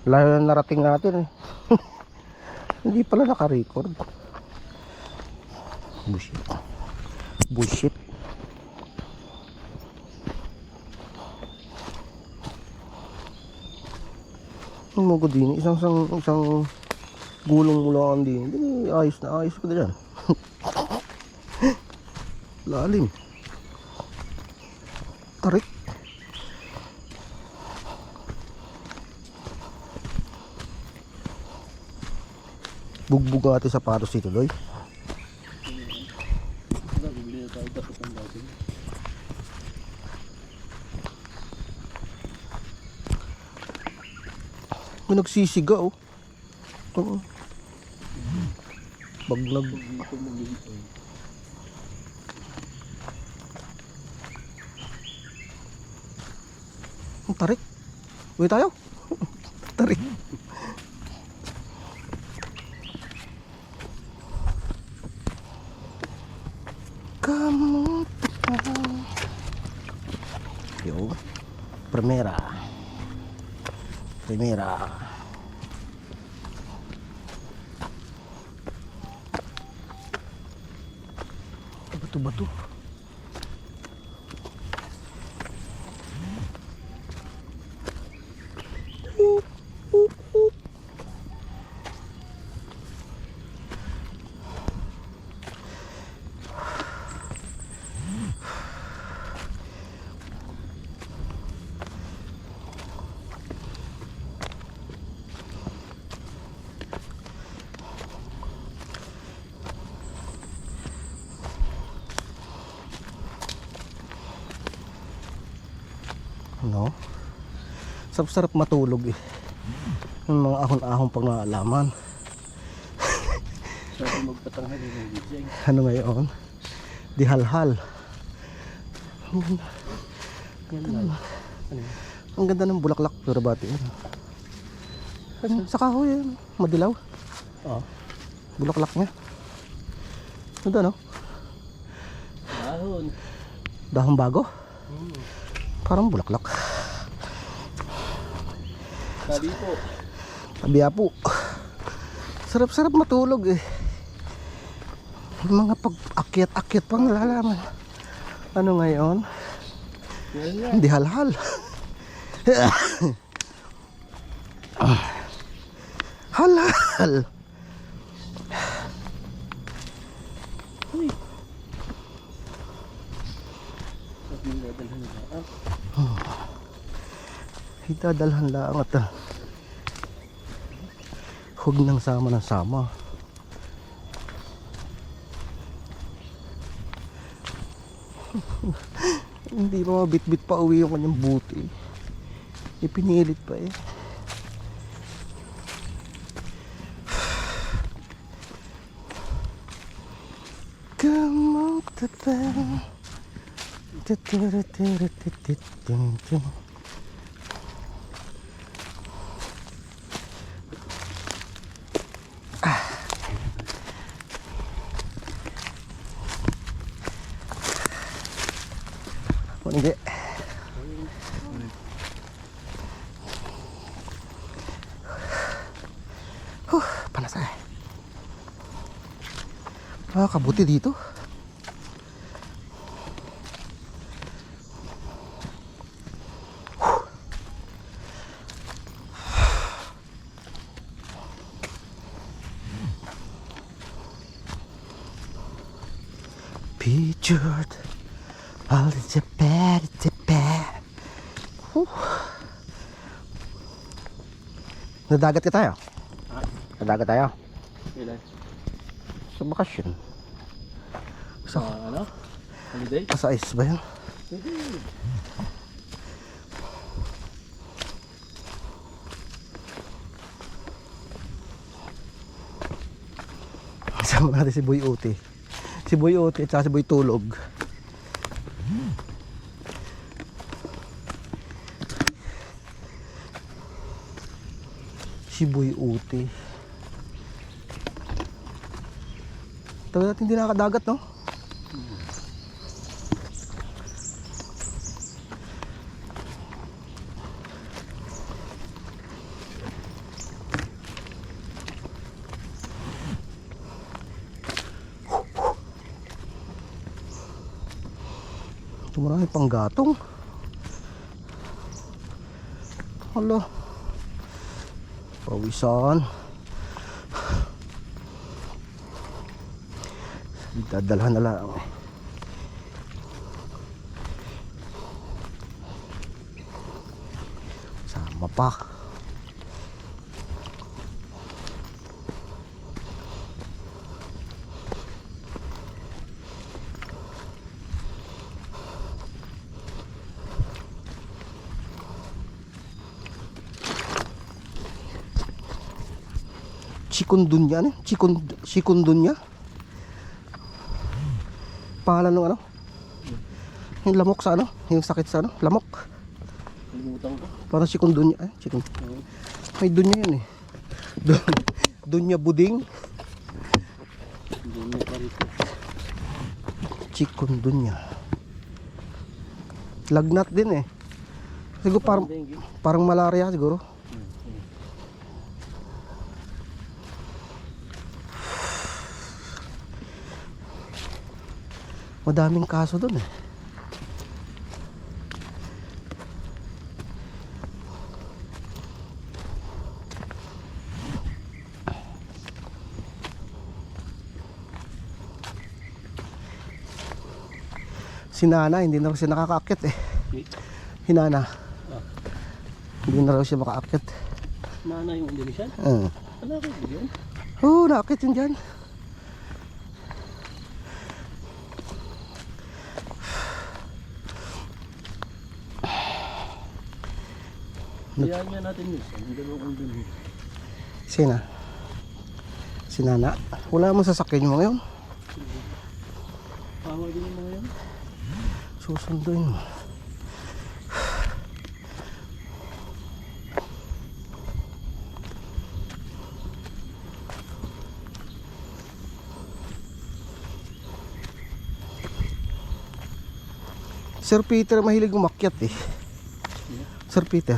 Layo na narating natin eh. Hindi pala naka-record. Bullshit. Bullshit. Ang mga din, isang gulong mo lang din. Hindi, ayos na ayos ko na dyan. Lalim. Tarik. Bugbog ate sapatos dito, Loy. May nagsisiga oh. Ito. Baglag. Ang tarik. Uwi tayo. Tarik. Kamu. Yo. Primera. Batu-batu. No? Sarap matulog eh. Yung mga ahon-ahon pang naalaman. Sarap magpatanghal ng gising. Ano ngayon? Di halhal. Ang ganda ng bulaklak pero bati. Sa kahoy yan. Madilaw. Oh. Bulaklak niya. Ganda no? Dahon. Dahon bago. Parang bulaklak. Sabi po. Sabiya po. Sarap-sarap matulog eh. Mga pag-akyat-akyat pang nalalaman. Ano ngayon? Hindi halhal. Halal. Itadalhan lang at huwag nang sama ng sama. Hindi pa mabit-bit pa uwi yung kanyang buti. Ipinilit pa eh. Come on, hindi. Panasay. Kabuti dito. Pictured all the bad. Nadagat ka tayo? Ha? Nadagat tayo? Kailan? Sa bakasyon. Sa ano? Holiday? Sa ice ba yan? Kasama natin si Boy Ote. Si Boy Ote at saka si Boy Tulog. Si Boy Ote. Tagal natin hindi nakadagat, no? Marami pang gatong. Hala. Pawisan. Dadalhan na lang. Sama pa. Chikundunya, ano? Chikundunya? Pangalan ng ano? Yung lamok sa ano? Yung sakit sa ano? Lamok. Limutan ko. Parang chikundunya. May dunya yun eh. Dunya buding. Hindi niya pa rito. Chikundunya. Lagnat din eh. Siguro Dengue. parang malaria siguro. Madaming kaso doon eh. Si Nana, hindi na raw siya nakakaakyat eh. Hinana. Hindi na raw siya makaakyat. Mana yung Indonesian? Ano ako yun? Oo, nakaakyat yun dyan. Kaya niya natin yun. Ang dalawang Indonesian. Sina? Si Nana. Wala mo sasakyan yung mga yun. Pawa din yung mga yan. Susunduin mo. Sir Peter mahilig umakyat eh. Sir Peter.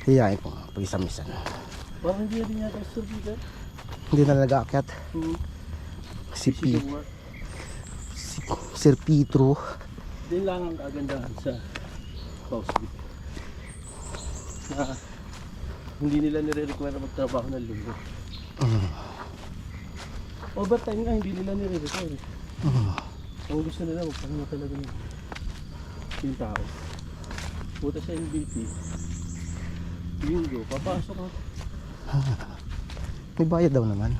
Hiyain ko pag isamisan. Parang hindi rin yata Sir Peter. Hindi na nag-aakyat. Si Sir Petro. Din lang ang kagandahan sa Pausbit. Na hindi nila nire-require magtrabaho ng linggo. Overtime nga hindi nila nire-require. Ang gusto nila magpahinga talaga yung tao. Puta sa NBT. Linggo, papasok ka. May bayad daw naman.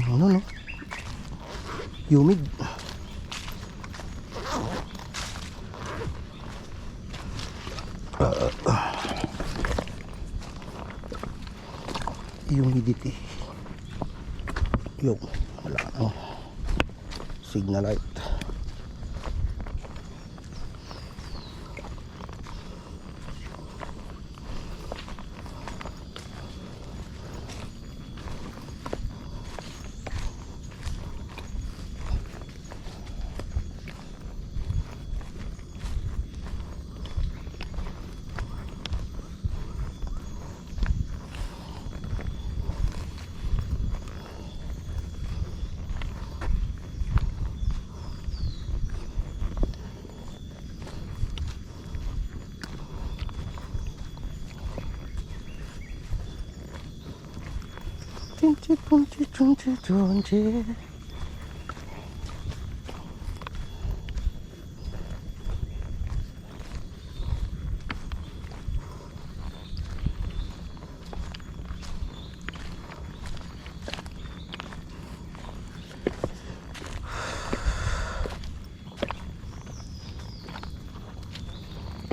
Ano no? Humid. Humidity. Yung wala no. Signal light.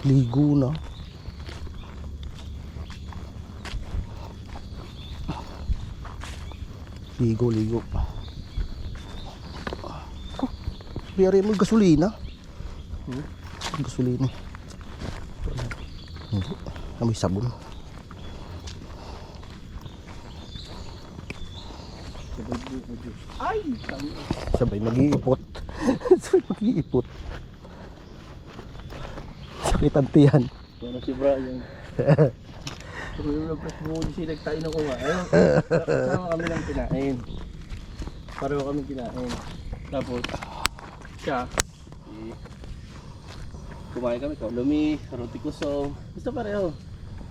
Ligo na. Ligo, ligo. Oh, biyari mo gasolina. Gasolina. Hindi. Amoy sabon. Ay! Sabay mag-iipot. Sabay mag-iipot. Sakit ang tiyan. Wala si Brian. Pero yung nagpasbuho siya nagtain ako nga. Ayun, kasama kami ng kinain. Pareho kami kinain. Tapos, siya, kumain kami, kaulumi, roti kusong. Basta pareho.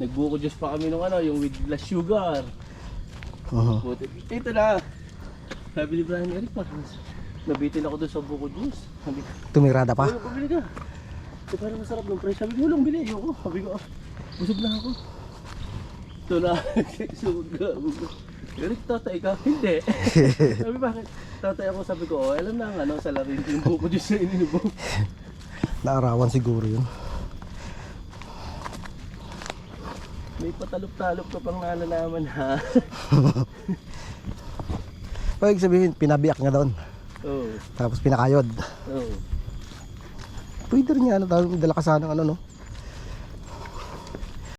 Nagbuko juice pa kami nung ano, yung with less sugar. Buti. Ito na. Sabi ni Brian, Eric, nabitin ako doon sa buko juice. Sabi ko, Tumirada pa. "Ayun, pabili ka. Ito parang masarap ng price. Sabi ko, walang bili. Ayoko. Sabi ko, busog na ako. Ito na. Sugod ka. Eric, tatay ka? Hindi. Sabi, bakit? Tatay ako. Sabi ko, alam na ang ano, sa larin yung buko juice na ininubo. Naarawan siguro yun. May patalop-talop ka pang nalalaman ha. Pag sabihin, pinabiyak nga doon. Oo. Tapos pinakayod. Oo. Pwede rin yan, ano, dala ka sana ng ano, no?